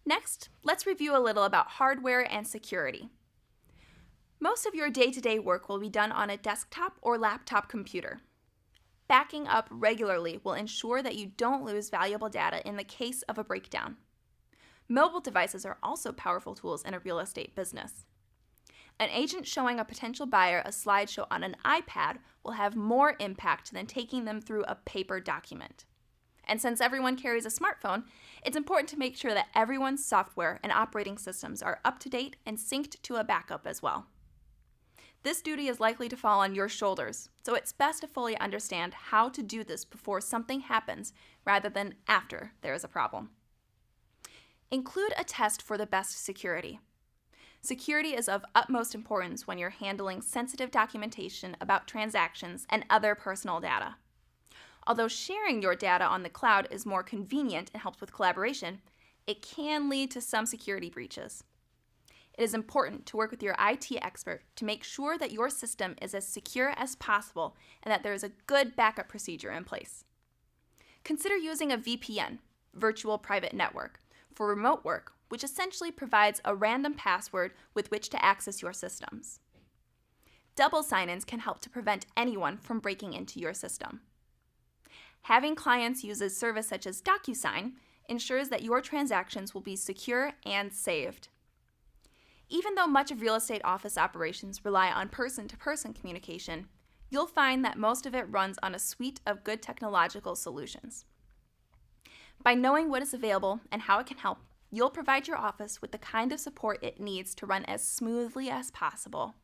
Next, let's review a little about hardware and security. Most of your day-to-day work will be done on a desktop or laptop computer. Backing up regularly will ensure that you don't lose valuable data in the case of a breakdown. Mobile devices are also powerful tools in a real estate business. An agent showing a potential buyer a slideshow on an iPad will have more impact than taking them through a paper document. And since everyone carries a smartphone, it's important to make sure that everyone's software and operating systems are up to date and synced to a backup as well. This duty is likely to fall on your shoulders, so it's best to fully understand how to do this before something happens rather than after there is a problem. Include a test for the best security. Security is of utmost importance when you're handling sensitive documentation about transactions and other personal data. Although sharing your data on the cloud is more convenient and helps with collaboration, it can lead to some security breaches. It is important to work with your IT expert to make sure that your system is as secure as possible and that there is a good backup procedure in place. Consider using a VPN, virtual private network, for remote work, which essentially provides a random password with which to access your systems. Double sign-ins can help to prevent anyone from breaking into your system. Having clients use a service such as DocuSign ensures that your transactions will be secure and saved. Even though much of real estate office operations rely on person-to-person communication, you'll find that most of it runs on a suite of good technological solutions. By knowing what is available and how it can help, you'll provide your office with the kind of support it needs to run as smoothly as possible.